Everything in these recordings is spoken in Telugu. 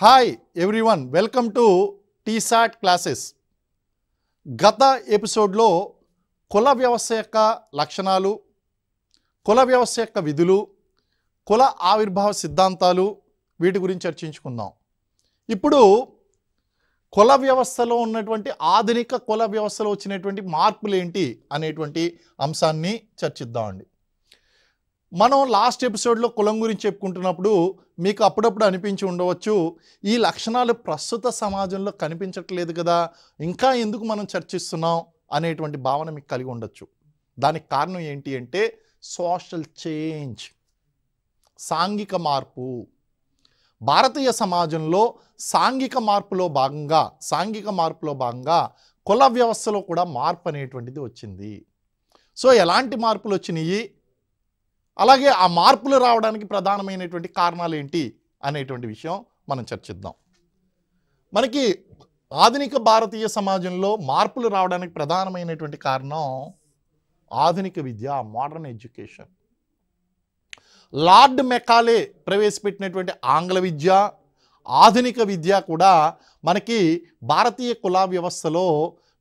Hi everyone, welcome to T-SAT classes. గత ఎపిసోడ్లో కుల వ్యవస్థ యొక్క లక్షణాలు, కుల వ్యవస్థ యొక్క విధులు, కుల ఆవిర్భావ సిద్ధాంతాలు వీటి గురించి చర్చించుకుందాం. ఇప్పుడు కుల వ్యవస్థలో ఉన్నటువంటి ఆధునిక కుల వ్యవస్థలో వచ్చినటువంటి మార్పులు ఏంటి అనేటువంటి అంశాన్ని చర్చిద్దామండి. మనం లాస్ట్ ఎపిసోడ్లో కులం గురించి చెప్పుకుంటున్నప్పుడు మీకు అప్పుడప్పుడు అనిపించి ఉండవచ్చు, ఈ లక్షణాలు ప్రస్తుత సమాజంలో కనిపించట్లేదు కదా, ఇంకా ఎందుకు మనం చర్చిస్తున్నాం అనేటువంటి భావన మీకు కలిగి ఉండొచ్చు. దానికి కారణం ఏంటి అంటే సోషల్ చేంజ్, సాంఘిక మార్పు. భారతీయ సమాజంలో సాంఘిక మార్పులో భాగంగా కుల వ్యవస్థలో కూడా మార్పు అనేటువంటిది వచ్చింది. సో ఎలాంటి మార్పులు వచ్చినాయి, అలాగే ఆ మార్పులు రావడానికి ప్రధానమైనటువంటి కారణాలు ఏంటి అనేటువంటి విషయం మనం చర్చిద్దాం. మనకి ఆధునిక భారతీయ సమాజంలో మార్పులు రావడానికి ప్రధానమైనటువంటి కారణం ఆధునిక విద్య, మోడర్న్ ఎడ్యుకేషన్. లార్డ్ మెకాలే ప్రవేశపెట్టినటువంటి ఆంగ్ల విద్య, ఆధునిక విద్య కూడా మనకి భారతీయ కుల వ్యవస్థలో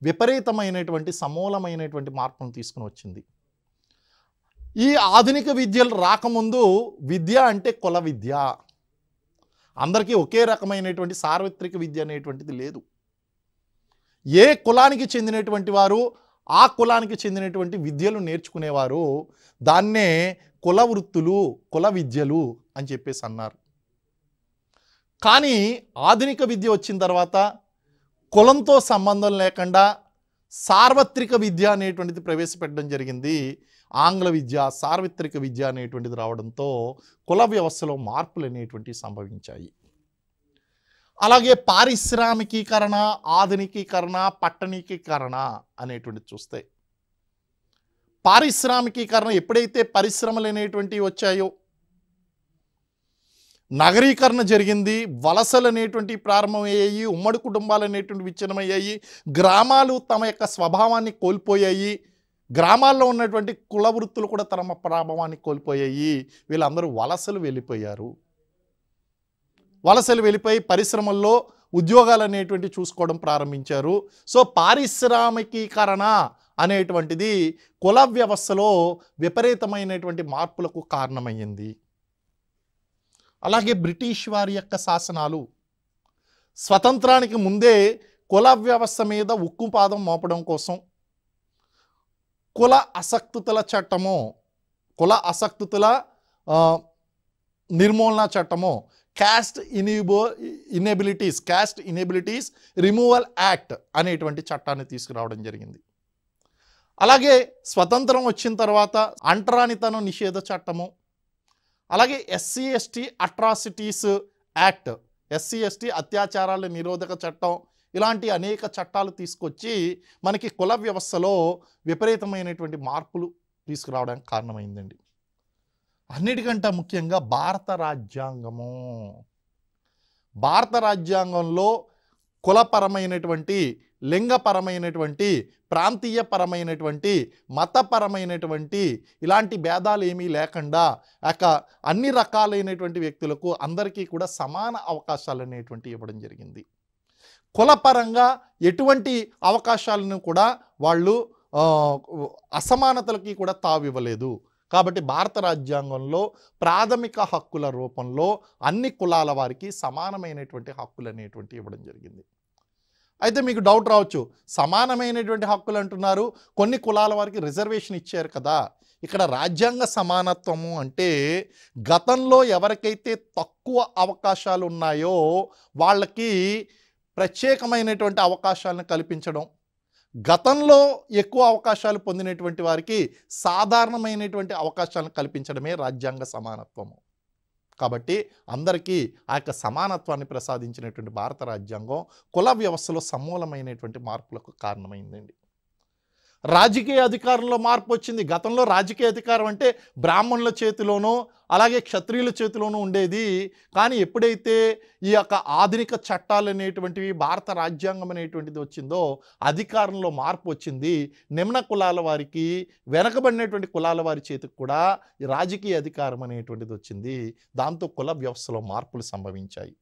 విపరీతమైనటువంటి సమూలమైనటువంటి మార్పును తీసుకుని వచ్చింది. ఈ ఆధునిక విద్యలు రాకముందు విద్య అంటే కుల విద్య, అందరికీ ఒకే రకమైనటువంటి సార్వత్రిక విద్య అనేటువంటిది లేదు. ఏ కులానికి చెందినటువంటి వారు ఆ కులానికి చెందినటువంటి విద్యలు నేర్చుకునేవారు. దాన్నే కుల వృత్తులు, కుల విద్యలు అని చెప్పేసి అన్నారు. కానీ ఆధునిక విద్య వచ్చిన తర్వాత కులంతో సంబంధం లేకుండా సార్వత్రిక విద్య అనేటువంటిది ప్రవేశపెట్టడం జరిగింది. ఆంగ్ల విద్య, సార్వత్రిక విద్య అనేటువంటిది రావడంతో కుల వ్యవస్థలో మార్పులు అనేటువంటివి సంభవించాయి. అలాగే పారిశ్రామికీకరణ, ఆధునికీకరణ, పట్టణీకీకరణ అనేటువంటిది చూస్తే, పారిశ్రామికీకరణ ఎప్పుడైతే పరిశ్రమలు అనేటువంటివి వచ్చాయో, నగరీకరణ జరిగింది, వలసలు అనేటువంటి ప్రారంభమయ్యాయి, ఉమ్మడి కుటుంబాలు అనేటువంటి విచ్ఛిన్నమయ్యాయి, గ్రామాలు తమ యొక్క స్వభావాన్ని కోల్పోయాయి, గ్రామాల్లో ఉన్నటువంటి కుల వృత్తులు కూడా తమ ప్రభావాన్ని కోల్పోయాయి. వీళ్ళందరూ వలసలు వెళ్ళిపోయారు. వలసలు వెళ్ళిపోయి పరిశ్రమల్లో ఉద్యోగాలు అనేటువంటి చూసుకోవడం ప్రారంభించారు. సో పారిశ్రామికీకరణ అనేటువంటిది కుల వ్యవస్థలో విపరీతమైనటువంటి మార్పులకు కారణమయ్యింది. అలాగే బ్రిటిష్ వారి యొక్క శాసనాలు స్వతంత్రానికి ముందే కుల వ్యవస్థ మీద ఉక్కుపాదం మోపడం కోసం కుల అసక్తుల చట్టము, కుల అసక్తుల నిర్మూలన చట్టము, క్యాస్ట్ ఇనేబిలిటీస్ రిమూవల్ యాక్ట్ అనేటువంటి చట్టాన్ని తీసుకురావడం జరిగింది. అలాగే స్వతంత్రం వచ్చిన తర్వాత అంటరానితనం నిషేధ చట్టము, అలాగే SC ST atrocities act, SC ST అత్యాచారాల నిరోధక చట్టం, ఇలాంటి అనేక చట్టాలు తీసుకొచ్చి మనకి కుల వ్యవస్థలో విపరీతమైనటువంటి మార్పులు తీసుకురావడానికి కారణమైందండి. అన్నిటికంటే ముఖ్యంగా భారత రాజ్యాంగంలో కులపరమైనటువంటి, లింగపరమైనటువంటి, ప్రాంతీయపరమైనటువంటి, మతపరమైనటువంటి ఇలాంటి భేదాలు ఏమీ లేకుండా అన్ని రకాలైనటువంటి వ్యక్తులకు అందరికీ కూడా సమాన అవకాశాలు అనేటువంటి ఇవ్వడం జరిగింది. కులపరంగా ఎటువంటి అవకాశాలను కూడా వాళ్ళు అసమానతలకి కూడా తావివ్వలేదు. కాబట్టి భారత రాజ్యాంగంలో ప్రాథమిక హక్కుల రూపంలో అన్ని కులాల వారికి సమానమైనటువంటి హక్కులు అనేటువంటి ఇవ్వడం జరిగింది. అయితే మీకు డౌట్ రావచ్చు, సమానమైనటువంటి హక్కులు అంటున్నారు, కొన్ని కులాల వారికి రిజర్వేషన్ ఇచ్చారు కదా. ఇక్కడ రాజ్యాంగ సమానత్వము అంటే గతంలో ఎవరికైతే తక్కువ అవకాశాలు ఉన్నాయో వాళ్ళకి ప్రత్యేకమైనటువంటి అవకాశాలను కల్పించడం, గతంలో ఎక్కువ అవకాశాలు పొందినటువంటి వారికి సాధారణమైనటువంటి అవకాశాలను కల్పించడమే రాజ్యాంగ సమానత్వము. కాబట్టి అందరికీ ఆ యొక్క సమానత్వాన్ని ప్రసాదించినటువంటి భారత రాజ్యాంగం కుల వ్యవస్థలో సమూలమైనటువంటి మార్పులకు కారణమైందండి. రాజకీయ అధికారంలో మార్పు వచ్చింది. గతంలో రాజకీయ అధికారం అంటే బ్రాహ్మణుల చేతిలోనూ అలాగే క్షత్రియుల చేతిలోనూ ఉండేది. కానీ ఎప్పుడైతే ఈ యొక్క ఆధునిక చట్టాలు అనేటువంటివి, భారత రాజ్యాంగం అనేటువంటిది వచ్చిందో అధికారంలో మార్పు వచ్చింది. నిమ్న కులాల వారికి, వెనకబడినటువంటి కులాల వారి చేతికి కూడా ఈ రాజకీయ అధికారం అనేటువంటిది వచ్చింది. దాంతో కుల వ్యవస్థలో మార్పులు సంభవించాయి.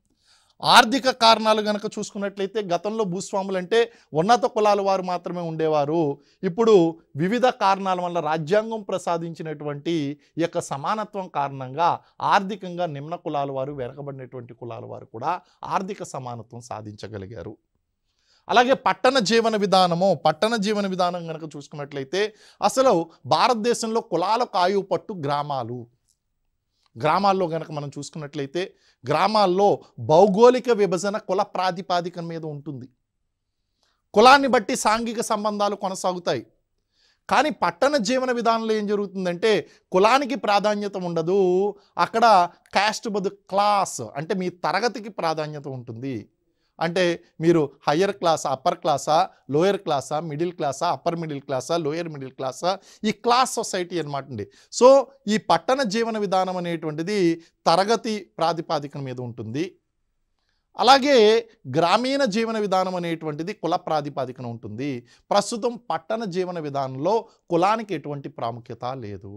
ఆర్థిక కారణాలు గనక చూసుకున్నట్లయితే గతంలో భూస్వాములు అంటే ఉన్నత కులాల వారు మాత్రమే ఉండేవారు. ఇప్పుడు వివిధ కారణాల వల్ల రాజ్యాంగం ప్రసాదించినటువంటి ఈ యొక్క సమానత్వం కారణంగా ఆర్థికంగా నిమ్న కులాల వారు, వెనకబడినటువంటి కులాల వారు కూడా ఆర్థిక సమానత్వం సాధించగలిగారు. అలాగే పట్టణ జీవన విధానం కనుక చూసుకున్నట్లయితే అసలు భారతదేశంలో కులాలకు ఆయువు పట్టు గ్రామాల్లో గనక మనం చూసుకున్నట్లయితే గ్రామాల్లో భౌగోళిక విభజన కుల ప్రాతిపాదికన మీద ఉంటుంది. కులాన్ని బట్టి సాంఘిక సంబంధాలు కొనసాగుతాయి. కానీ పట్టణ జీవన విధానంలో ఏం జరుగుతుందంటే కులానికి ప్రాధాన్యత ఉండదు. అక్కడ క్యాస్ట్ బదులు క్లాస్ అంటే మీ తరగతికి ప్రాధాన్యత ఉంటుంది. అంటే మీరు హయ్యర్ క్లాసా, అప్పర్ క్లాసా, లోయర్ క్లాసా, మిడిల్ క్లాసా, అప్పర్ మిడిల్ క్లాసా, లోయర్ మిడిల్ క్లాసా, ఈ క్లాస్ సొసైటీ అనమాట అండి. సో ఈ పట్టణ జీవన విధానం అనేటువంటిది తరగతి ప్రాతిపాదికన మీద ఉంటుంది. అలాగే గ్రామీణ జీవన విధానం అనేటువంటిది కుల ప్రాతిపాదికన ఉంటుంది. ప్రస్తుతం పట్టణ జీవన విధానంలో కులానికి ఎటువంటి ప్రాముఖ్యత లేదు.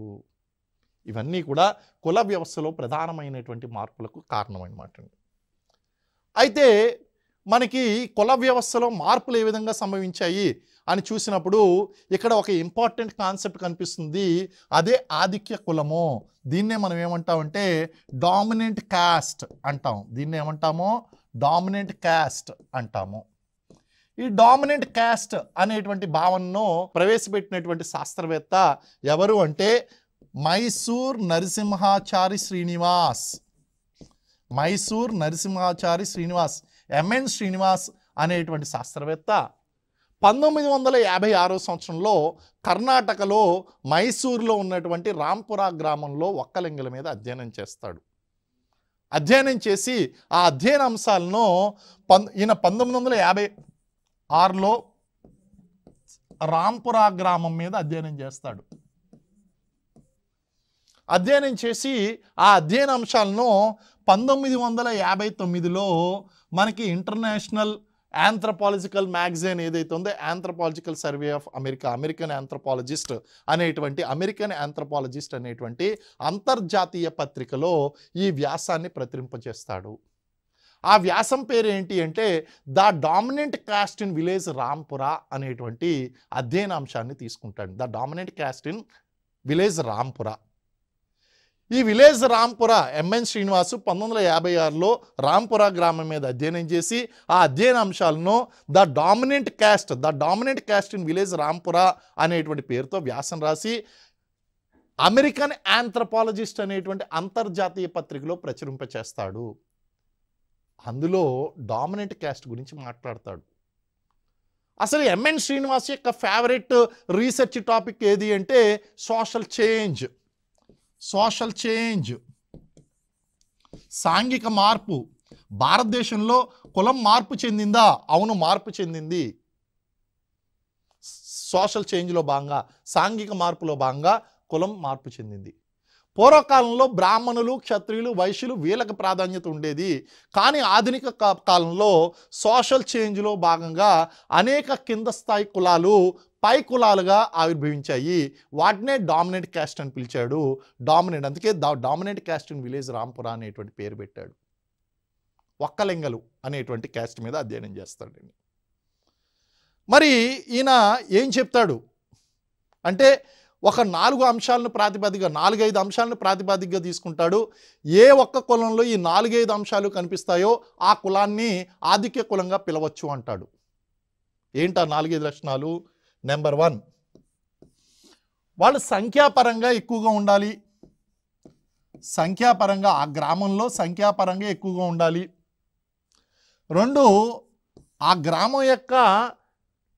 ఇవన్నీ కూడా కుల వ్యవస్థలో ప్రధానమైనటువంటి మార్పులకు కారణం అన్నమాట అండి. అయితే మనకి కుల వ్యవస్థలో మార్పులు ఏ విధంగా సంభవించాయి అని చూసినప్పుడు ఇక్కడ ఒక ఇంపార్టెంట్ కాన్సెప్ట్ కనిపిస్తుంది. అదే ఆధిక్య కులము. దీన్నే మనం ఏమంటామంటే డామినెంట్ కాస్ట్ అంటాం. దీన్ని ఏమంటామో డామినెంట్ కాస్ట్ అంటాము. ఈ డామినెంట్ కాస్ట్ అనేటువంటి భావనను ప్రవేశపెట్టినటువంటి శాస్త్రవేత్త ఎవరు అంటే మైసూర్ నరసింహాచారి శ్రీనివాస్ ఎంఎన్ శ్రీనివాస్ అనేటువంటి శాస్త్రవేత్త 1956 సంవత్సరంలో కర్ణాటకలో మైసూరులో ఉన్నటువంటి రాంపురా గ్రామంలో ఒక్కలింగల మీద అధ్యయనం చేస్తాడు. అధ్యయనం చేసి ఆ అధ్యయన అంశాలను ఈయన 1956లో రాంపురా గ్రామం మీద అధ్యయనం చేస్తాడు. అధ్యయనం చేసి ఆ అధ్యయన అంశాలను 1959లో మనకి ఇంటర్నేషనల్ ఆంథ్రపాలజికల్ మ్యాగజైన్ ఏదైతే ఉందో anthropological survey of American anthropologist అనేటువంటి అంతర్జాతీయ పత్రికలో ఈ వ్యాసాన్ని ప్రచురింపజేస్తాడు. ఆ వ్యాసం పేరు ఏంటి అంటే the dominant cost in village Rampura అనేటువంటి అధ్యయన అంశాన్ని తీసుకుంటాడు. The dominant cost in village Rampura. ఈ విలేజ్ రాంపురా ఎంఎన్ శ్రీనివాసు 1956లో రాంపురా గ్రామం మీద అధ్యయనం చేసి ఆ అధ్యయన అంశాలను the dominant cost in village Rampura అనేటువంటి పేరుతో వ్యాసం రాసి అమెరికన్ ఆంథ్రపాలజిస్ట్ అనేటువంటి అంతర్జాతీయ పత్రికలో ప్రచురింపచేస్తాడు. అందులో డామినెంట్ కాస్ట్ గురించి మాట్లాడతాడు. అసలు ఎంఎన్ శ్రీనివాస్ యొక్క ఫేవరెట్ రీసెర్చ్ టాపిక్ ఏది అంటే సోషల్ చేంజ్, సాంఘిక మార్పు. భారతదేశంలో కులం మార్పు చెందిందా? అవును, మార్పు చెందింది. సోషల్ చేంజ్లో భాగంగా, సాంఘిక మార్పులో భాగంగా కులం మార్పు చెందింది. పూర్వకాలంలో బ్రాహ్మణులు, క్షత్రియులు, వైశ్యులు వీళ్ళకి ప్రాధాన్యత ఉండేది. కానీ ఆధునిక కాలంలో సోషల్ చేంజ్లో భాగంగా అనేక కింద స్థాయి కులాలు పై కులాలుగా ఆవిర్భవించాయి. వాటినే డామినెంట్ క్యాస్ట్ అని పిలిచాడు. అందుకే dominant caste in village Rampura అనేటువంటి పేరు పెట్టాడు. ఒక్కలింగలు అనేటువంటి క్యాస్ట్ మీద అధ్యయనం చేస్తాడండి. మరి ఈయన ఏం చెప్తాడు అంటే ఒక 4 అంశాలను ప్రాతిపదికగా 4-5 అంశాలను ప్రాతిపదికగా తీసుకుంటాడు. ఏ ఒక్క కులంలో ఈ 4-5 అంశాలు కనిపిస్తాయో ఆ కులాన్ని ఆధిక్య కులంగా పిలవచ్చు అంటాడు. ఏంటా 4-5 లక్షణాలు? నెంబర్ 1, వాళ్ళు సంఖ్యాపరంగా ఎక్కువగా ఉండాలి. ఆ గ్రామంలో సంఖ్యాపరంగా ఎక్కువగా ఉండాలి. 2, ఆ గ్రామం యొక్క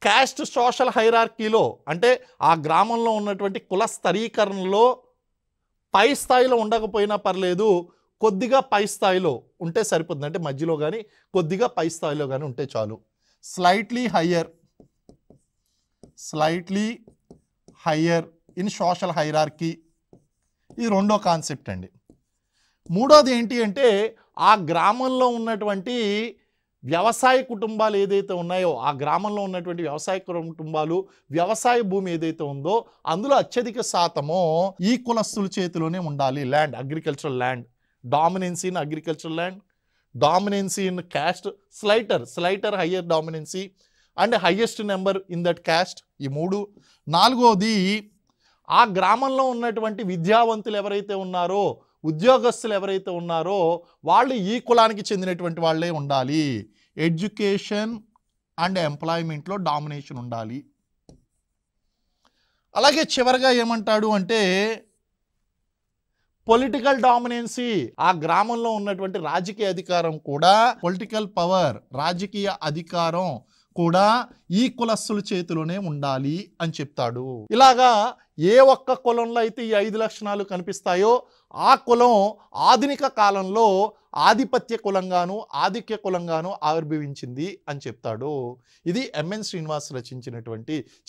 క్యాస్ట్ సోషల్ హైరార్కీలో అంటే ఆ గ్రామంలో ఉన్నటువంటి కుల స్థరీకరణలో పై స్థాయిలో ఉండకపోయినా పర్లేదు, కొద్దిగా పై స్థాయిలో ఉంటే సరిపోతుంది. అంటే మధ్యలో కానీ కొద్దిగా పై స్థాయిలో కానీ ఉంటే చాలు. Slightly higher in social hierarchy, ఇది 2వ కాన్సెప్ట్ అండి. 3వది ఏంటి అంటే ఆ గ్రామంలో ఉన్నటువంటి వ్యవసాయ కుటుంబాలు ఏదైతే ఉన్నాయో ఆ గ్రామంలో ఉన్నటువంటి వ్యవసాయ కుటుంబాలు, వ్యవసాయ భూమి ఏదైతే ఉందో అందులో అత్యధిక శాతము ఈ కులస్తుల చేతిలోనే ఉండాలి. Agricultural land, dominancy in agricultural land, dominancy in caste, slighter higher dominancy and highest number in that caste, ఈ 3. 4వది ఆ గ్రామంలో ఉన్నటువంటి విద్యావంతులు ఎవరైతే ఉన్నారో, ఉద్యోగస్తులు ఎవరైతే ఉన్నారో వాళ్ళు ఈ కులానికి చెందినటువంటి వాళ్ళే ఉండాలి. ఎడ్యుకేషన్ అండ్ ఎంప్లాయ్మెంట్లో డామినేషన్ ఉండాలి. అలాగే చివరిగా ఏమంటాడు అంటే పొలిటికల్ డామినెన్సీ, ఆ గ్రామంలో ఉన్నటువంటి రాజకీయ అధికారం కూడా, పొలిటికల్ పవర్ రాజకీయ అధికారం కూడా ఈ కులస్తుల చేతిలోనే ఉండాలి అని చెప్తాడు. ఇలాగా ఏ ఒక్క కులంలో అయితే ఈ 5 లక్షణాలు కనిపిస్తాయో ఆ కులం ఆధునిక కాలంలో ఆధిపత్య కులంగాను ఆధిక్య కులంగాను ఆవిర్భవించింది అని చెప్తాడు. ఇది ఎంఎన్ శ్రీనివాస్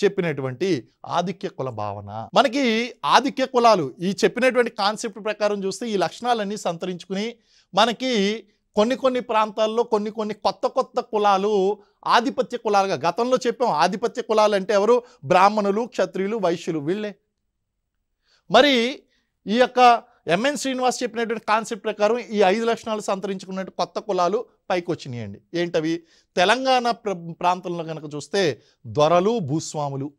చెప్పినటువంటి ఆధిక్య కుల భావన. మనకి ఆధిక్య కులాలు ఈ చెప్పినటువంటి కాన్సెప్ట్ ప్రకారం చూస్తే ఈ లక్షణాలన్నీ సంతరించుకుని మనకి కొన్ని ప్రాంతాల్లో కొన్ని కొత్త కులాలు ఆధిపత్య కులాలుగా, గతంలో చెప్పాం ఆధిపత్య కులాలు అంటే ఎవరు, బ్రాహ్మణులు, క్షత్రియులు, వైశ్యులు, వీళ్ళే. మరి ఈ యొక్క ఎంఎన్ శ్రీనివాస్ చెప్పినటువంటి కాన్సెప్ట్ ప్రకారం ఈ 5 లక్షణాలు సంతరించుకున్న కొత్త కులాలు పైకి వచ్చినాయండి. ఏంటవి? తెలంగాణ ప్రాంతంలో కనుక చూస్తే దొరలు, భూస్వాములు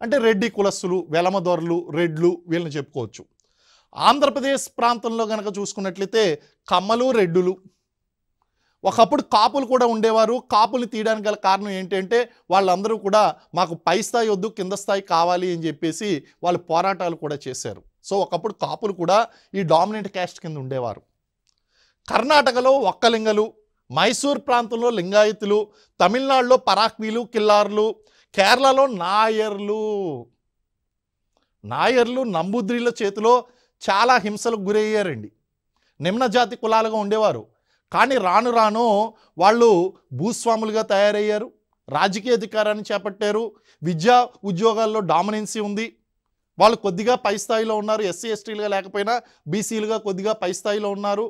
అంటే రెడ్డి కులస్తులు, వెలమ దొరలు, రెడ్లు, వీళ్ళని చెప్పుకోవచ్చు. ఆంధ్రప్రదేశ్ ప్రాంతంలో కనుక చూసుకున్నట్లయితే కమ్మలు, రెడ్డులు. ఒకప్పుడు కాపులు కూడా ఉండేవారు. కాపులు తీయడానికి గల కారణం ఏంటంటే వాళ్ళందరూ కూడా మాకు పై స్థాయి వద్దు, కింద స్థాయి కావాలి అని చెప్పేసి వాళ్ళు పోరాటాలు కూడా చేశారు. సో ఒకప్పుడు కాపులు కూడా ఈ డామినెంట్ క్యాస్ట్ కింద ఉండేవారు. కర్ణాటకలో ఒక్కలింగలు, మైసూర్ ప్రాంతంలో లింగాయతులు, తమిళనాడులో పరాక్వీలు, కిల్లార్లు, కేరళలో నాయర్లు నంబూద్రిల చేతిలో చాలా హింసలకు గురయ్యారండి. నిమ్న జాతి కులాలుగా ఉండేవారు. కానీ రాను రాను వాళ్ళు భూస్వాములుగా తయారయ్యారు, రాజకీయ అధికారాన్ని చేపట్టారు, విద్యా ఉద్యోగాల్లో డామినెన్సీ ఉంది, వాళ్ళు కొద్దిగా పై స్థాయిలో ఉన్నారు. ఎస్సీ ఎస్టీలుగా లేకపోయినా బీసీలుగా కొద్దిగా పై స్థాయిలో ఉన్నారు.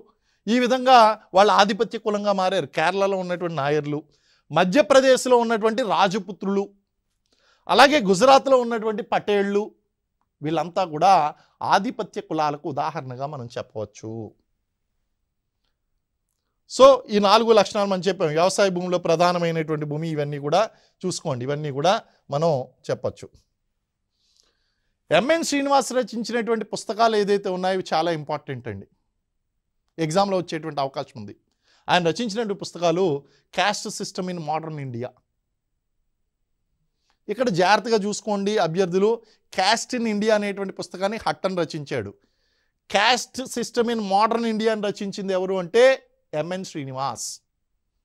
ఈ విధంగా వాళ్ళు ఆధిపత్య కులంగా మారారు. కేరళలో ఉన్నటువంటి నాయర్లు, మధ్యప్రదేశ్లో ఉన్నటువంటి రాజపుత్రులు, అలాగే గుజరాత్లో ఉన్నటువంటి పటేళ్ళు, వీళ్ళంతా కూడా ఆధిపత్య కులాలకు ఉదాహరణగా మనం చెప్పవచ్చు. సో ఈ 4 లక్షణాలు మనం చెప్పాం. వ్యవసాయ భూమిలో ప్రధానమైనటువంటి భూమి, ఇవన్నీ కూడా చూసుకోండి, ఇవన్నీ కూడా మనం చెప్పచ్చు. ఎంఎన్ శ్రీనివాస్ రచించినటువంటి పుస్తకాలు ఏదైతే ఉన్నాయో ఇవి చాలా ఇంపార్టెంట్ అండి, ఎగ్జామ్లో వచ్చేటువంటి అవకాశం ఉంది. ఆయన రచించినటువంటి పుస్తకాలు caste system in modern India. ఇక్కడ జాగ్రత్తగా చూసుకోండి అభ్యర్థులు, క్యాస్ట్ ఇన్ ఇండియా అనేటువంటి పుస్తకాన్ని హట్టన్ రచించాడు. Caste system in modern India అని రచించింది ఎవరు అంటే ఎంఎన్ శ్రీనివాస్,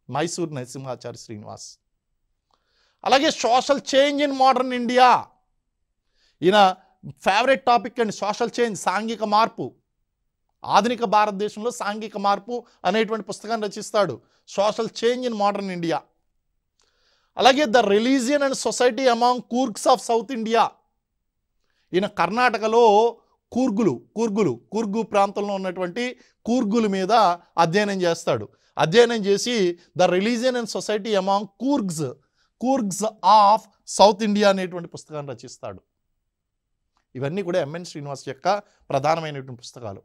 మైసూర్ నరసింహాచారి శ్రీనివాస్. అలాగే social change in modern India, ఈయన ఫేవరెట్ టాపిక్ అండి. సోషల్ చేంజ్, సాంఘిక మార్పు, ఆధునిక భారతదేశంలో సాంఘిక మార్పు అనేటువంటి పుస్తకాన్ని రచిస్తాడు. Social change in modern India. అలాగే the religion and society among Coorgs of South India, ఈయన కర్ణాటకలో కూర్గు ప్రాంతంలో ఉన్నటువంటి కూర్గుల మీద అధ్యయనం చేస్తాడు. అధ్యయనం చేసి the religion and society among Coorgs of South India అనేటువంటి పుస్తకాన్ని రచిస్తాడు. ఇవన్నీ కూడా ఎంఎన్ శ్రీనివాస్ యొక్క ప్రధానమైనటువంటి పుస్తకాలు.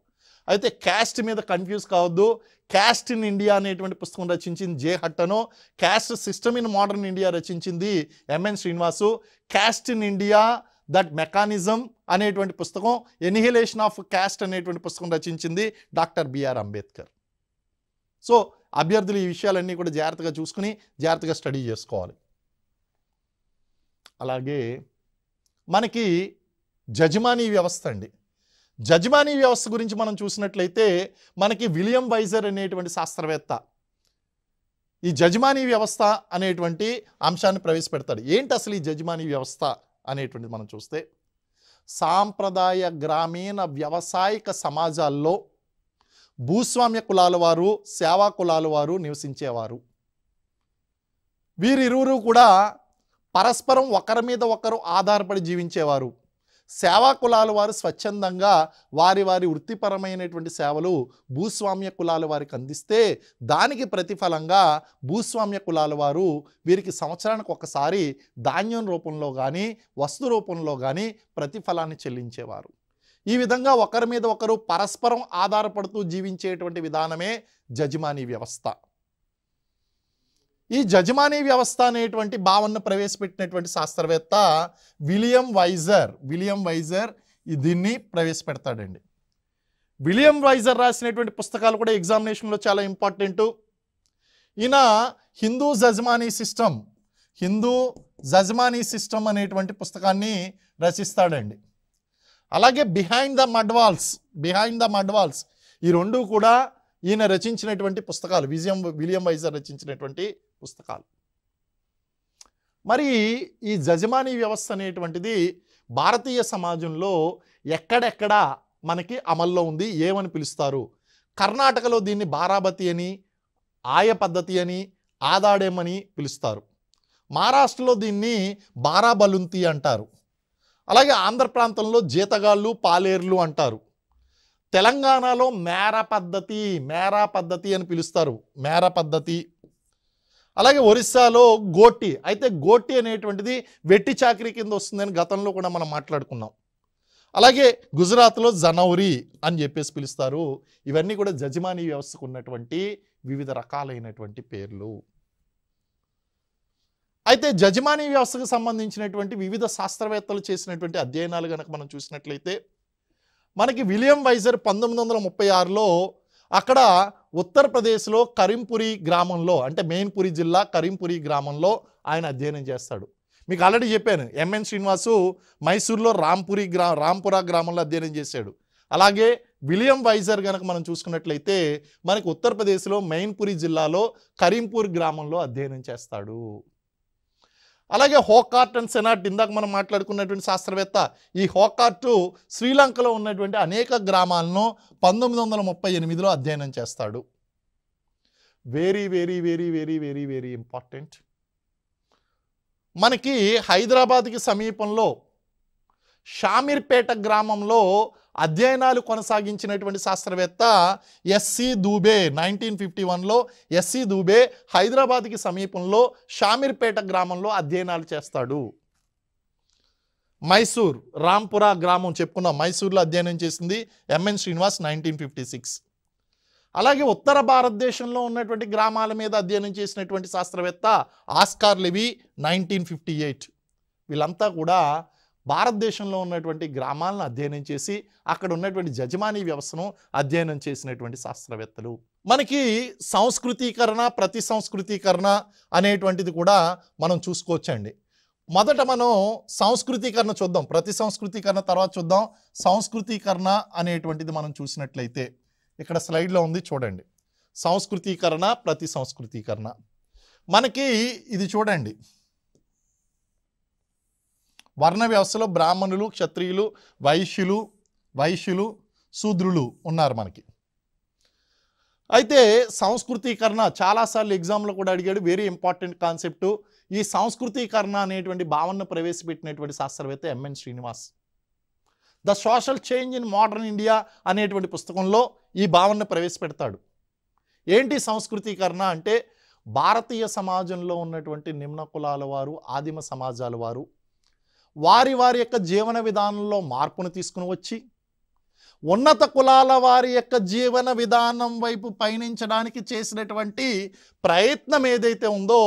అయితే క్యాస్ట్ మీద కన్ఫ్యూజ్ కావద్దు. క్యాస్ట్ ఇన్ ఇండియా అనేటువంటి పుస్తకం రచించింది J Hutton, caste system in modern India రచించింది M N Srinivas. Caste in India that mechanism అనేటువంటి పుస్తకం, ఎనిహిలేషన్ ఆఫ్ క్యాస్ట్ అనేటువంటి పుస్తకం రచించింది డాక్టర్ బిఆర్ అంబేద్కర్. సో అభ్యర్థులు ఈ విషయాలన్నీ కూడా జాగ్రత్తగా చూసుకుని జాగ్రత్తగా స్టడీ చేసుకోవాలి. అలాగే మనకి జజమానీ వ్యవస్థ అండి. జజమానీ వ్యవస్థ గురించి మనం చూసినట్లయితే మనకి విలియం వైజర్ అనేటువంటి శాస్త్రవేత్త ఈ జజమానీ వ్యవస్థ అనేటువంటి అంశాన్ని ప్రవేశపెడతాడు. ఏంటి అసలు ఈ జజమానీ వ్యవస్థ అనేటువంటిది మనం చూస్తే, సాంప్రదాయ గ్రామీణ వ్యావసాయిక సమాజాల్లో భూస్వామ్య కులాల వారు, సేవా కులాల వారు నివసించేవారు. వీరిరువురు కూడా పరస్పరం ఒకరి మీద ఒకరు ఆధారపడి జీవించేవారు. సేవా కులాల వారు స్వచ్ఛందంగా వారి వృత్తిపరమైనటువంటి సేవలు భూస్వామ్య కులాల వారికి అందిస్తే, దానికి ప్రతిఫలంగా భూస్వామ్య కులాల వారు వీరికి సంవత్సరానికి ఒకసారి ధాన్యం రూపంలో కానీ వస్తు రూపంలో కానీ ప్రతిఫలాన్ని చెల్లించేవారు. ఈ విధంగా ఒకరి మీద ఒకరు పరస్పరం ఆధారపడుతూ జీవించేటువంటి విధానమే జజమానీ వ్యవస్థ. ఈ జజమానీ వ్యవస్థ అనేటువంటి భావనను ప్రవేశపెట్టినటువంటి శాస్త్రవేత్త విలియం వైజర్ దీన్ని ప్రవేశపెడతాడండి. విలియం వైజర్ రాసినటువంటి పుస్తకాలు కూడా ఎగ్జామినేషన్లో చాలా ఇంపార్టెంట్. ఈయన హిందూ జజమానీ సిస్టమ్ అనేటువంటి పుస్తకాన్ని రచిస్తాడండి. అలాగే బిహైండ్ ద మడ్ వాల్స్ ఈ రెండు కూడా ఈయన రచించినటువంటి పుస్తకాలు, విలియం వైజర్ రచించినటువంటి పుస్తకాలు. మరి ఈ జజమానీ వ్యవస్థ అనేటువంటిది భారతీయ సమాజంలో ఎక్కడెక్కడ మనకి అమల్లో ఉంది, ఏమని పిలుస్తారు? కర్ణాటకలో దీన్ని బారాబతి అని, ఆయ పద్ధతి అని, ఆదాడేమని పిలుస్తారు. మహారాష్ట్రలో దీన్ని బారాబలుంతి అంటారు. అలాగే ఆంధ్ర ప్రాంతంలో జీతగాళ్ళు, పాలేర్లు అంటారు. తెలంగాణలో మేరా పద్ధతి అని పిలుస్తారు, మేరా పద్ధతి. అలాగే ఒరిస్సాలో గోటి, అయితే గోటి అనేటువంటిది వెట్టి చాకరీ కింద వస్తుందని గతంలో కూడా మనం మాట్లాడుకున్నాం. అలాగే గుజరాత్లో జనౌరి అని చెప్పేసి పిలుస్తారు. ఇవన్నీ కూడా జజమానీ వ్యవస్థకు ఉన్నటువంటి వివిధ రకాలైనటువంటి పేర్లు. అయితే జజమానీ వ్యవస్థకు సంబంధించినటువంటి వివిధ శాస్త్రవేత్తలు చేసినటువంటి అధ్యయనాలు కనుక మనం చూసినట్లయితే మనకి విలియం వైజర్ 1936లో అక్కడ ఉత్తరప్రదేశ్లో కరీంపురి గ్రామంలో, అంటే మెయిన్పురి జిల్లా కరీంపురి గ్రామంలో ఆయన అధ్యయనం చేస్తాడు. మీకు ఆల్రెడీ చెప్పాను, ఎంఎన్ శ్రీనివాసు మైసూర్లో రాంపురా గ్రామంలో అధ్యయనం చేశాడు. అలాగే విలియం వైజర్ కనుక మనం చూసుకున్నట్లయితే మనకి ఉత్తరప్రదేశ్లో మెయిన్పురి జిల్లాలో కరీంపూర్ గ్రామంలో అధ్యయనం చేస్తాడు. అలాగే హోకార్ట్ అండ్ సెనాట్, ఇందాక మనం మాట్లాడుకున్నటువంటి శాస్త్రవేత్త, ఈ హోకార్టు శ్రీలంకలో ఉన్నటువంటి అనేక గ్రామాలను 1938లో అధ్యయనం చేస్తాడు. Very very very very very very important. మనకి హైదరాబాద్కి సమీపంలో షామీర్పేట గ్రామంలో అధ్యయనాలు కొనసాగించినటువంటి శాస్త్రవేత్త ఎస్సి దూబే. 1951లో ఎస్సి దూబే హైదరాబాద్కి సమీపంలో షామీర్పేట గ్రామంలో అధ్యయనాలు చేస్తాడు. మైసూర్ రాంపురా గ్రామం చెప్పుకున్నాం, మైసూర్లో అధ్యయనం చేసింది ఎంఎన్ శ్రీనివాస్ 1956. అలాగే ఉత్తర భారతదేశంలో ఉన్నటువంటి గ్రామాల మీద అధ్యయనం చేసినటువంటి శాస్త్రవేత్త ఆస్కార్ లెవీ 1958. వీళ్ళంతా కూడా భారతదేశంలో ఉన్నటువంటి గ్రామాలను అధ్యయనం చేసి అక్కడ ఉన్నటువంటి జజమానీ వ్యవస్థను అధ్యయనం చేసినటువంటి శాస్త్రవేత్తలు. మనకి సంస్కృతీకరణ, ప్రతి సంస్కృతీకరణ అనేటువంటిది కూడా మనం చూసుకోవచ్చండి. మొదట మనం సంస్కృతీకరణ చూద్దాం, ప్రతి సంస్కృతీకరణ తర్వాత చూద్దాం. సంస్కృతీకరణ అనేటువంటిది మనం చూసినట్లయితే ఇక్కడ స్లైడ్లో ఉంది చూడండి. సంస్కృతీకరణ, ప్రతి సంస్కృతీకరణ. మనకి ఇది చూడండి, వర్ణ వ్యవస్థలో బ్రాహ్మణులు, క్షత్రియులు, వైశ్యులు, శూద్రులు ఉన్నారు మనకి. అయితే సంస్కృతీకరణ చాలాసార్లు ఎగ్జామ్లో కూడా అడిగాడు, వెరీ ఇంపార్టెంట్ కాన్సెప్టు. ఈ సంస్కృతీకరణ అనేటువంటి భావనను ప్రవేశపెట్టినటువంటి శాస్త్రవేత్త M N Srinivas. The social change in modern India అనేటువంటి పుస్తకంలో ఈ భావనను ప్రవేశపెడతాడు. ఏంటి సంస్కృతీకరణ అంటే, భారతీయ సమాజంలో ఉన్నటువంటి నిమ్న కులాల వారు, ఆదిమ సమాజాల వారు వారి యొక్క జీవన విధానంలో మార్పును తీసుకుని వచ్చి ఉన్నత కులాల వారి యొక్క జీవన విధానం వైపు పయనించడానికి చేసినటువంటి ప్రయత్నం ఏదైతే ఉందో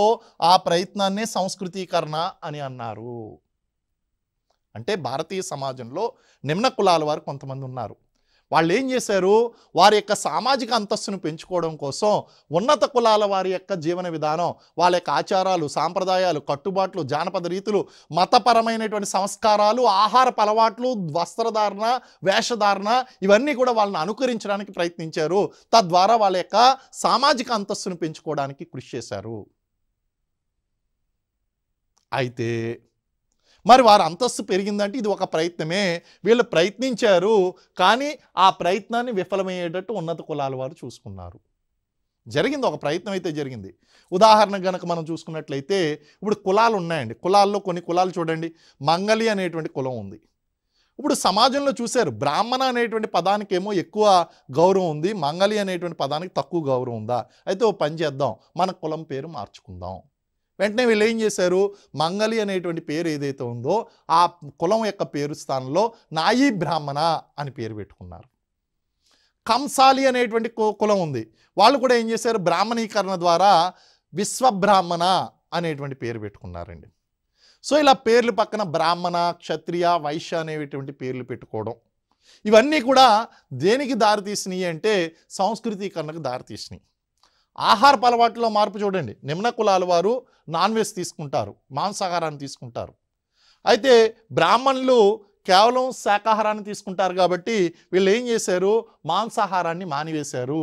ఆ ప్రయత్నాన్నే సంస్కృతీకరణ అని అన్నారు. అంటే భారతీయ సమాజంలో నిమ్న కులాల వారు కొంతమంది ఉన్నారు. వాళ్ళు ఏం చేశారు, వారి యొక్క సామాజిక అంతస్తును పెంచుకోవడం కోసం ఉన్నత కులాల వారి యొక్క జీవన విధానం, వాళ్ళ యొక్క ఆచారాలు, సాంప్రదాయాలు, కట్టుబాట్లు, జానపద రీతులు, మతపరమైనటువంటి సంస్కారాలు, ఆహారపు అలవాట్లు, వస్త్రధారణ, వేషధారణ, ఇవన్నీ కూడా వాళ్ళని అనుకరించడానికి ప్రయత్నించారు. తద్వారా వాళ్ళ యొక్క సామాజిక అంతస్తును పెంచుకోవడానికి కృషి చేశారు. అయితే మరి వారి అంతస్తు పెరిగిందంటే ఇది ఒక ప్రయత్నమే. వీళ్ళు ప్రయత్నించారు, కానీ ఆ ప్రయత్నాన్ని విఫలమయ్యేటట్టు ఉన్నత కులాల వారు చూసుకున్నారు. జరిగింది, ఒక ప్రయత్నం అయితే జరిగింది. ఉదాహరణ కనుక మనం చూసుకున్నట్లయితే ఇప్పుడు కులాలు ఉన్నాయండి. కులాల్లో కొన్ని కులాలు చూడండి, మంగలి అనేటువంటి కులం ఉంది. ఇప్పుడు సమాజంలో చూశారు, బ్రాహ్మణ అనేటువంటి పదానికి ఏమో ఎక్కువ గౌరవం ఉంది, మంగలి అనేటువంటి పదానికి తక్కువ గౌరవం ఉందా? అయితే ఓ పని చేద్దాం, మన కులం పేరు మార్చుకుందాం. వెంటనే వీళ్ళు ఏం చేశారు, మంగలి అనేటువంటి పేరు ఏదైతే ఉందో ఆ కులం యొక్క పేరు స్థానంలో నాయీ బ్రాహ్మణ అని పేరు పెట్టుకున్నారు. కంసాలి అనేటువంటి కులం ఉంది, వాళ్ళు కూడా ఏం చేశారు, బ్రాహ్మణీకరణ ద్వారా విశ్వబ్రాహ్మణ అనేటువంటి పేరు పెట్టుకున్నారండి. సో ఇలా పేర్లు పక్కన బ్రాహ్మణ, క్షత్రియ, వైశ్య అనేటువంటి పేర్లు పెట్టుకోవడం, ఇవన్నీ కూడా దేనికి దారితీసినాయి అంటే సంస్కృతీకరణకు దారితీసినాయి. ఆహారపు అలవాట్లో మార్పు చూడండి, నిమ్న కులాల వారు నాన్ వెజ్ తీసుకుంటారు, మాంసాహారాన్ని తీసుకుంటారు. అయితే బ్రాహ్మణులు కేవలం శాకాహారాన్ని తీసుకుంటారు కాబట్టి వీళ్ళు ఏం చేశారు, మాంసాహారాన్ని మానివేశారు.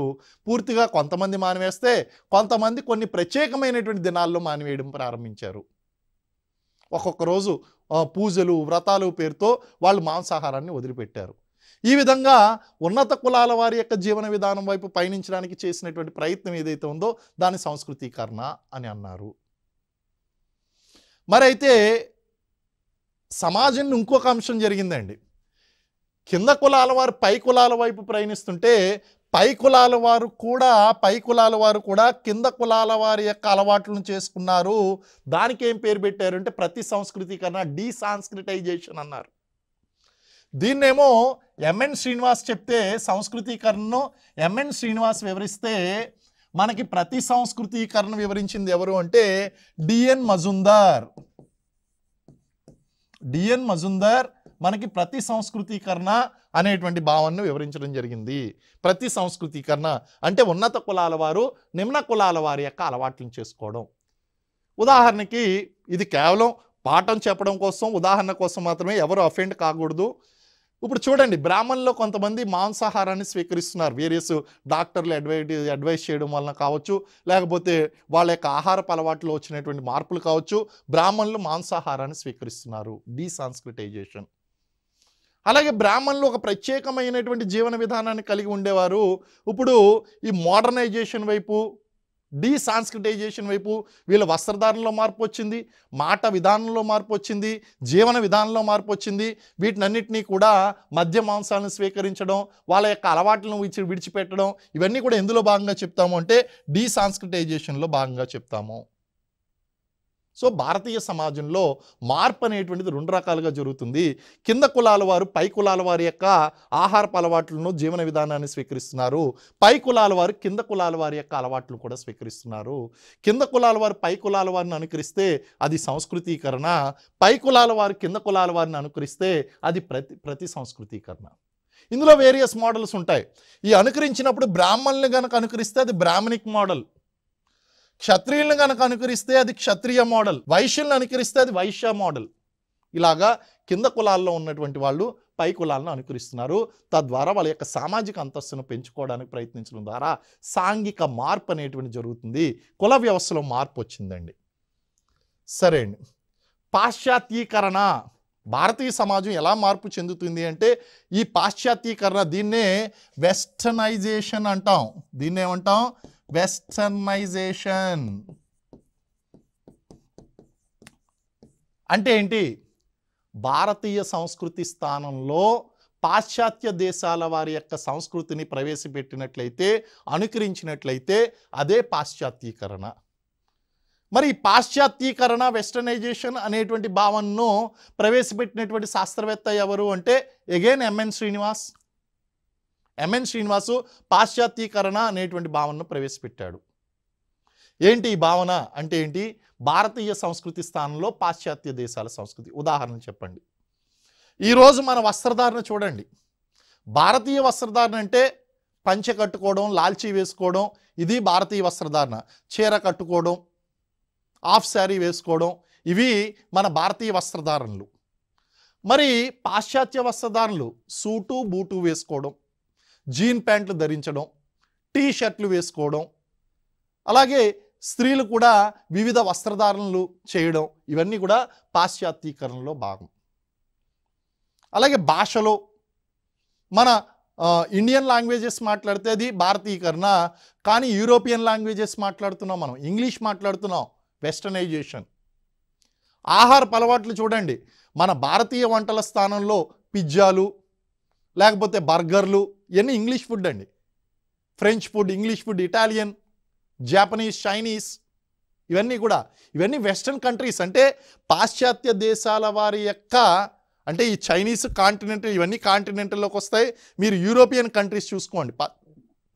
పూర్తిగా కొంతమంది మానివేస్తే కొంతమంది కొన్ని ప్రత్యేకమైనటువంటి దినాల్లో మానివేయడం ప్రారంభించారు. ఒక్కొక్క రోజు పూజలు, వ్రతాలు పేరుతో వాళ్ళు మాంసాహారాన్ని వదిలిపెట్టారు. ఈ విధంగా ఉన్నత కులాల వారి యొక్క జీవన విధానం వైపు పయనించడానికి చేసినటువంటి ప్రయత్నం ఏదైతే ఉందో దాని సంస్కృతీకరణ అని అన్నారు. మరైతే సమాజంలో ఇంకొక అంశం జరిగిందండి. కింద కులాల వారు పై కులాల వైపు ప్రయాణిస్తుంటే పై కులాల వారు కూడా కింద కులాల వారి యొక్క అలవాట్లను చేసుకున్నారు. దానికి ఏం పేరు పెట్టారంటే ప్రతి సంస్కృతీకరణ, డీసాంస్క్రిటైజేషన్ అన్నారు. దీన్నేమో ఎంఎన్ శ్రీనివాస్ చెప్తే సంస్కృతీకరణను ఎంఎన్ శ్రీనివాస్ వివరిస్తే మనకి ప్రతి సంస్కృతీకరణ వివరించింది ఎవరు అంటే డిఎన్ మజుందర్ మనకి ప్రతి సంస్కృతీకరణ అనేటువంటి భావనను వివరించడం జరిగింది. ప్రతి సంస్కృతీకరణ అంటే ఉన్నత కులాల వారు నిమ్న కులాల వారి యొక్క అలవాట్లను చేసుకోవడం. ఉదాహరణకి ఇది కేవలం పాఠం చెప్పడం కోసం, ఉదాహరణ కోసం మాత్రమే, ఎవరు అఫెండ్ కాకూడదు. ఇప్పుడు చూడండి, బ్రాహ్మణుల్లో కొంతమంది మాంసాహారాన్ని స్వీకరిస్తున్నారు. వేరియస్ డాక్టర్లు అడ్వైస్ చేయడం వలన కావచ్చు, లేకపోతే వాళ్ళ యొక్క ఆహారపు అలవాట్లో వచ్చినటువంటి మార్పులు కావచ్చు, బ్రాహ్మణులు మాంసాహారాన్ని స్వీకరిస్తున్నారు. డీసాంస్క్రిటైజేషన్. అలాగే బ్రాహ్మణులు ఒక ప్రత్యేకమైనటువంటి జీవన విధానాన్ని కలిగి ఉండేవారు. ఇప్పుడు ఈ మోడర్నైజేషన్ వైపు, డీసాంస్క్రిటైజేషన్ వైపు వీళ్ళ వస్త్రధారణలో మార్పు వచ్చింది, మాట విధానంలో మార్పు వచ్చింది, జీవన విధానంలో మార్పు వచ్చింది. వీటినన్నిటినీ కూడా మద్య మాంసాలను స్వీకరించడం, వాళ్ళ యొక్క అలవాట్లను విడిచిపెట్టడం, ఇవన్నీ కూడా ఎందులో భాగంగా చెప్తాము అంటే డీసాంస్క్రిటైజేషన్లో భాగంగా చెప్తాము. సో భారతీయ సమాజంలో మార్పు అనేటువంటిది రెండు రకాలుగా జరుగుతుంది. కింద కులాల వారు పై కులాల వారి యొక్క ఆహారపు అలవాట్లను, జీవన విధానాన్ని స్వీకరిస్తున్నారు. పై కులాల వారు కింద కులాల వారి యొక్క అలవాట్లను కూడా స్వీకరిస్తున్నారు. కింద కులాల వారు పై కులాల వారిని అనుకరిస్తే అది సంస్కృతీకరణ, పై కులాల వారు కింద కులాల వారిని అనుకరిస్తే అది ప్రతి సంస్కృతీకరణ. ఇందులో వేరియస్ మోడల్స్ ఉంటాయి. ఈ అనుకరించినప్పుడు బ్రాహ్మణులను కనుక అనుకరిస్తే అది బ్రాహ్మణిక్ మోడల్, క్షత్రియులను కనుక అనుకరిస్తే అది క్షత్రియ మోడల్, వైశ్యులను అనుకరిస్తే అది వైశ్య మోడల్. ఇలాగా కింద కులాల్లో ఉన్నటువంటి వాళ్ళు పై కులాలను అనుకరిస్తున్నారు. తద్వారా వాళ్ళ యొక్క సామాజిక అంతస్తును పెంచుకోవడానికి ప్రయత్నించడం ద్వారా సాంఘిక మార్పు అనేటువంటి జరుగుతుంది. కుల వ్యవస్థలో మార్పు వచ్చిందండి. సరే అండి, పాశ్చాత్యీకరణ. భారతీయ సమాజం ఎలా మార్పు చెందుతుంది అంటే ఈ పాశ్చాత్యీకరణ, దీన్నే వెస్టర్నైజేషన్ అంటాం. దీన్నేమంటాం? వెస్టర్నైజేషన్. అంటే ఏంటి? భారతీయ సంస్కృతి స్థానంలో పాశ్చాత్య దేశాల వారి యొక్క సంస్కృతిని ప్రవేశపెట్టినట్లయితే, అనుకరించినట్లయితే అదే పాశ్చాత్యీకరణ. మరి పాశ్చాత్యీకరణ, వెస్టర్నైజేషన్ అనేటువంటి భావనను ప్రవేశపెట్టినటువంటి శాస్త్రవేత్త ఎవరు అంటే అగైన్ ఎంఎన్ శ్రీనివాసు పాశ్చాత్యీకరణ అనేటువంటి భావనను ప్రవేశపెట్టాడు. ఏంటి ఈ భావన అంటే ఏంటి? భారతీయ సంస్కృతి స్థానంలో పాశ్చాత్య దేశాల సంస్కృతి. ఉదాహరణ చెప్పండి. ఈరోజు మన వస్త్రధారణ చూడండి. భారతీయ వస్త్రధారణ అంటే పంచె కట్టుకోవడం, లాల్చీ వేసుకోవడం, ఇది భారతీయ వస్త్రధారణ. చీర కట్టుకోవడం, హాఫ్ శారీ వేసుకోవడం, ఇవి మన భారతీయ వస్త్రధారణలు. మరి పాశ్చాత్య వస్త్రధారణలు సూటు బూటు వేసుకోవడం, జీన్ ప్యాంట్లు ధరించడం, టీ షర్ట్లు వేసుకోవడం, అలాగే స్త్రీలు కూడా వివిధ వస్త్రధారణలు చేయడం, ఇవన్నీ కూడా పాశ్చాత్యీకరణలో భాగం. అలాగే భాషలో మన ఇండియన్ లాంగ్వేజెస్ మాట్లాడితే అది భారతీకరణ, కానీ యూరోపియన్ లాంగ్వేజెస్ మాట్లాడుతున్నాం, మనం ఇంగ్లీష్ మాట్లాడుతున్నాం, వెస్టర్నైజేషన్. ఆహారపు అలవాట్లు చూడండి, మన భారతీయ వంటల స్థానంలో పిజ్జాలు, లేకపోతే బర్గర్లు, ఇవన్నీ ఇంగ్లీష్ ఫుడ్ అండి. French food, English food, Italian, Japanese, Chinese, ఇవన్నీ వెస్టర్న్ కంట్రీస్, అంటే పాశ్చాత్య దేశాల వారి యొక్క, అంటే ఈ చైనీస్ కాంటినెంటల్, ఇవన్నీ కాంటినెంటల్లోకి వస్తాయి. మీరు యూరోపియన్ కంట్రీస్ చూసుకోండి.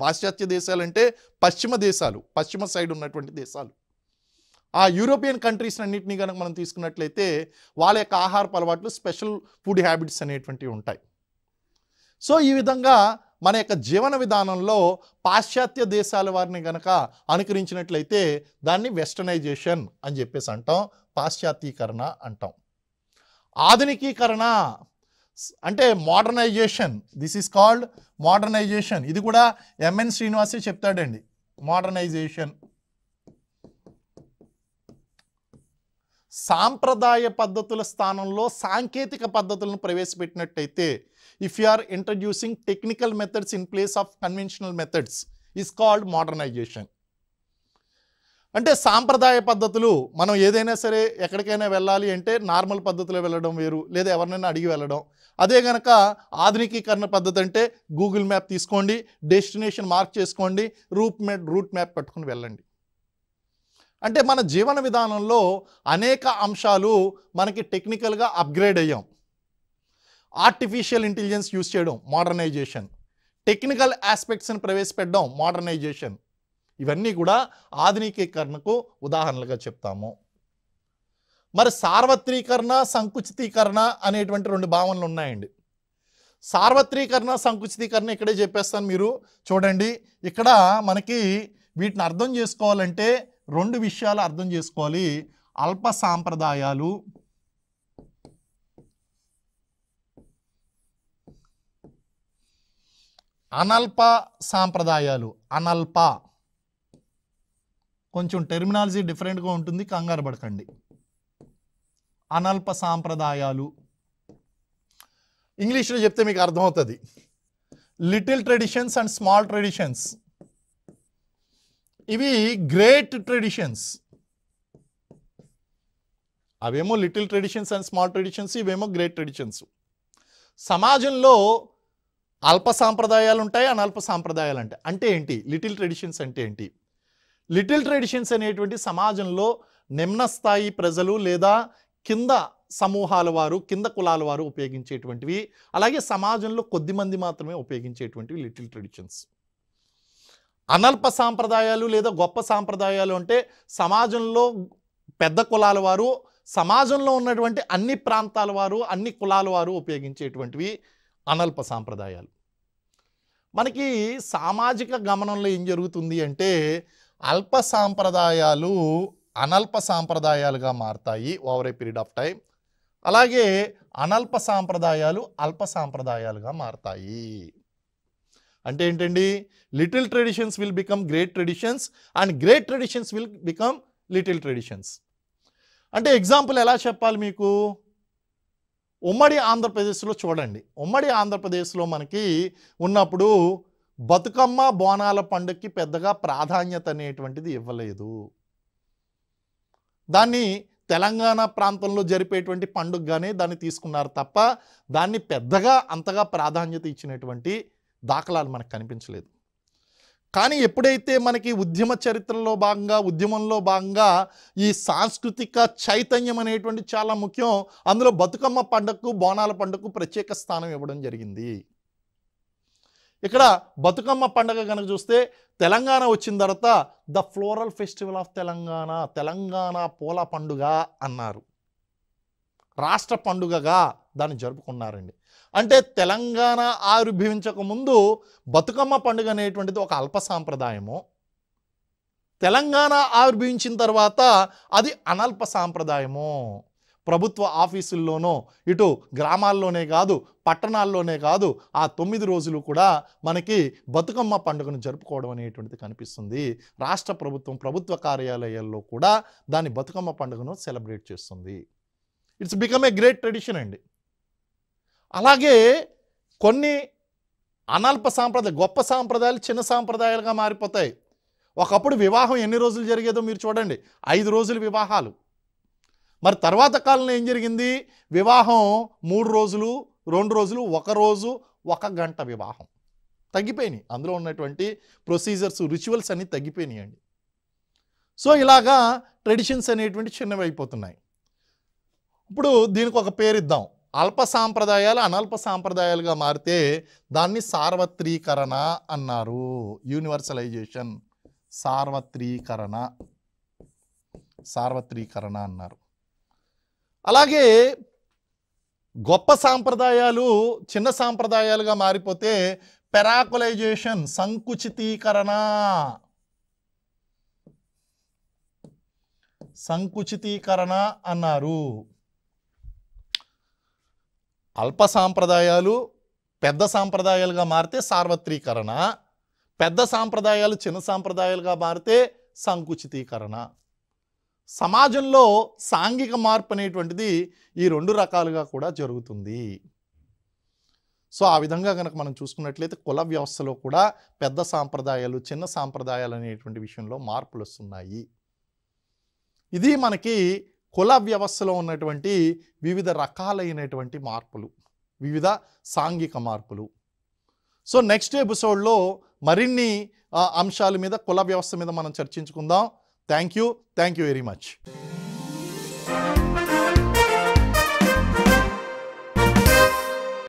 పాశ్చాత్య దేశాలు అంటే పశ్చిమ దేశాలు, పశ్చిమ సైడ్ ఉన్నటువంటి దేశాలు. ఆ యూరోపియన్ కంట్రీస్ అన్నింటినీ కనుక మనం తీసుకున్నట్లయితే వాళ్ళ యొక్క ఆహారపు అలవాట్లు, స్పెషల్ ఫుడ్ హ్యాబిట్స్ అనేటువంటివి ఉంటాయి. సో ఈ విధంగా మన యొక్క జీవన విధానంలో పాశ్చాత్య దేశాల వారిని గనక అనుకరించినట్లయితే దాన్ని వెస్టర్నైజేషన్ అని చెప్పేసి అంటాం, పాశ్చాత్యీకరణ అంటాం. ఆధునికీకరణ అంటే modernization, this is called modernization. ఇది కూడా ఎంఎన్ శ్రీనివాసే చెప్తాడండి. మోడర్నైజేషన్ సాంప్రదాయ పద్ధతుల స్థానంలో సాంకేతిక పద్ధతులను ప్రవేశపెట్టినట్టయితే, if you are introducing technical methods in place of conventional methods is called modernisation. అంటే సాంప్రదాయ పద్ధతులు, మనం ఏదైనా సరే ఎక్కడికైనా వెళ్ళాలి అంటే నార్మల్ పద్ధతిలో వెళ్ళడం వేరు, లేదా ఎవరినైనా అడిగి వెళ్ళడం. అదే కనుక ఆధునికీకరణ పద్ధతి అంటే గూగుల్ మ్యాప్ తీసుకోండి, డెస్టినేషన్ మార్క్ చేసుకోండి, రూట్ మ్యాప్ పట్టుకుని వెళ్ళండి. అంటే మన జీవన విధానంలో అనేక అంశాలు మనకి టెక్నికల్గా అప్గ్రేడ్ అయ్యాం. ఆర్టిఫిషియల్ ఇంటెలిజెన్స్ యూజ్ చేయడం మోడర్నైజేషన్, టెక్నికల్ ఆస్పెక్ట్స్ని ప్రవేశపెట్టడం మోడర్నైజేషన్. ఇవన్నీ కూడా ఆధునికీకరణకు ఉదాహరణలుగా చెప్తాము. మరి సార్వత్రీకరణ, సంకుచితీకరణ అనేటువంటి రెండు భావనలు ఉన్నాయండి. సార్వత్రీకరణ, సంకుచితీకరణ ఇక్కడే చెప్పేస్తాను, మీరు చూడండి. ఇక్కడ మనకి వీటిని అర్థం చేసుకోవాలంటే రెండు విషయాలు అర్థం చేసుకోవాలి. అల్ప సాంప్రదాయాలు, అనల్ప సాంప్రదాయాలు. అనల్ప కొంచెం టెర్మినాలజీ డిఫరెంట్గా ఉంటుంది, కంగారు పడకండి. అనల్ప సాంప్రదాయాలు ఇంగ్లీష్లో చెప్తే మీకు అర్థమవుతుంది. Little traditions and small traditions. ఇవి గ్రేట్ ట్రెడిషన్స్. అవేమో little traditions and small traditions, ఇవేమో గ్రేట్ ట్రెడిషన్స్. సమాజంలో అల్ప సాంప్రదాయాలు ఉంటాయి, అనల్ప సాంప్రదాయాలు ఉంటాయి. అంటే ఏంటి లిటిల్ ట్రెడిషన్స్ అంటే ఏంటి? లిటిల్ ట్రెడిషన్స్ అనేటువంటి సమాజంలో నిమ్న స్థాయి ప్రజలు లేదా కింద సమూహాల వారు, కింద కులాల వారు ఉపయోగించేటువంటివి, అలాగే సమాజంలో కొద్దిమంది మాత్రమే ఉపయోగించేటువంటివి లిటిల్ ట్రెడిషన్స్. అనల్ప సాంప్రదాయాలు లేదా గొప్ప సాంప్రదాయాలు అంటే సమాజంలో పెద్ద కులాల వారు, సమాజంలో ఉన్నటువంటి అన్ని ప్రాంతాల వారు, అన్ని కులాల వారు ఉపయోగించేటువంటివి అనల్ప సాంప్రదాయాలు. మనకి సామాజిక గమనంలో ఏం జరుగుతుంది అంటే అల్ప సాంప్రదాయాలు అనల్ప సాంప్రదాయాలుగా మారతాయి over a period of time. అలాగే అనల్ప సాంప్రదాయాలు అల్ప సాంప్రదాయాలుగా మారతాయి. అంటే ఏంటండి? Little traditions will become great traditions and great traditions will become little traditions. అంటే ఎగ్జాంపుల్ ఎలా చెప్పాలి మీకు? ఉమ్మడి ఆంధ్రప్రదేశ్లో చూడండి. ఉమ్మడి ఆంధ్రప్రదేశ్లో మనకి ఉన్నప్పుడు బతుకమ్మ బోనాల పండుగకి పెద్దగా ప్రాధాన్యత అనేటువంటిది ఇవ్వలేదు. దాన్ని తెలంగాణ ప్రాంతంలో జరిపేటువంటి పండుగగానే దాన్ని తీసుకున్నారు తప్ప దాన్ని పెద్దగా అంతగా ప్రాధాన్యత ఇచ్చినటువంటి దాఖలాలు మనకు కనిపించలేదు. కానీ ఎప్పుడైతే మనకి ఉద్యమ చరిత్రలో భాగంగా, ఉద్యమంలో భాగంగా ఈ సాంస్కృతిక చైతన్యం అనేటువంటి చాలా ముఖ్యం, అందులో బతుకమ్మ పండుగకు, బోనాల పండుగకు ప్రత్యేక స్థానం ఇవ్వడం జరిగింది. ఇక్కడ బతుకమ్మ పండుగ కనుక చూస్తే తెలంగాణ వచ్చిన తర్వాత the floral festival of Telangana, Telangana పూల పండుగ అన్నారు. రాష్ట్ర పండుగగా దాన్ని జరుపుకున్నారండి. అంటే తెలంగాణ ఆవిర్భవించక ముందు బతుకమ్మ పండుగ అనేటువంటిది ఒక అల్ప సాంప్రదాయము. తెలంగాణ ఆవిర్భవించిన తర్వాత అది అనల్ప సాంప్రదాయము. ప్రభుత్వ ఆఫీసుల్లోనో, ఇటు గ్రామాల్లోనే కాదు, పట్టణాల్లోనే కాదు, ఆ 9 రోజులు కూడా మనకి బతుకమ్మ పండుగను జరుపుకోవడం అనేటువంటిది కనిపిస్తుంది. రాష్ట్ర ప్రభుత్వం, ప్రభుత్వ కార్యాలయాల్లో కూడా దాని బతుకమ్మ పండుగను సెలబ్రేట్ చేస్తుంది. It's become a great tradition అండి. అలాగే కొన్ని అనల్ప సాంప్రదాయాలు, గొప్ప సాంప్రదాయాలు చిన్న సాంప్రదాయాలుగా మారిపోతాయి. ఒకప్పుడు వివాహం ఎన్ని రోజులు జరిగేదో మీరు చూడండి, 5 రోజులు వివాహాలు. మరి తర్వాత కాలంలో ఏం జరిగింది? వివాహం 3 రోజులు, 2 రోజులు, 1 రోజు, 1 గంట వివాహం తగ్గిపోయినాయి. అందులో ఉన్నటువంటి ప్రొసీజర్స్, రిచువల్స్ అన్నీ తగ్గిపోయినాయండి. సో ఇలాగా ట్రెడిషన్స్ అనేటువంటి చిన్నవి అయిపోతున్నాయి. ఇప్పుడు దీనికి ఒక పేరు ఇద్దాం. అల్ప సాంప్రదాయాలు అనల్ప సాంప్రదాయాలుగా మారితే దాన్ని సార్వత్రీకరణ అన్నారు. యూనివర్సలైజేషన్, సార్వత్రీకరణ అన్నారు. అలాగే గొప్ప సాంప్రదాయాలు చిన్న సాంప్రదాయాలుగా మారిపోతే పెరాకులైజేషన్, సంకుచితీకరణ అన్నారు. అల్ప సాంప్రదాయాలు పెద్ద సాంప్రదాయాలుగా మారితే సార్వత్రీకరణ, పెద్ద సాంప్రదాయాలు చిన్న సాంప్రదాయాలుగా మారితే సంకుచితీకరణ. సమాజంలో సాంఘిక మార్పు అనేటువంటిది ఈ రెండు రకాలుగా కూడా జరుగుతుంది. సో ఆ విధంగా కనుక మనం చూసుకున్నట్లయితే కుల వ్యవస్థలో కూడా పెద్ద సాంప్రదాయాలు చిన్న సాంప్రదాయాలు అనేటువంటి విషయంలో మార్పులు వస్తున్నాయి. ఇది మనకి కుల వ్యవస్థలో ఉన్నటువంటి వివిధ రకాలైనటువంటి మార్పులు, వివిధ సాంఘిక మార్పులు. సో నెక్స్ట్ ఎపిసోడ్లో మరిన్ని అంశాల మీద, కుల వ్యవస్థ మీద మనం చర్చించుకుందాం. Thank you very much.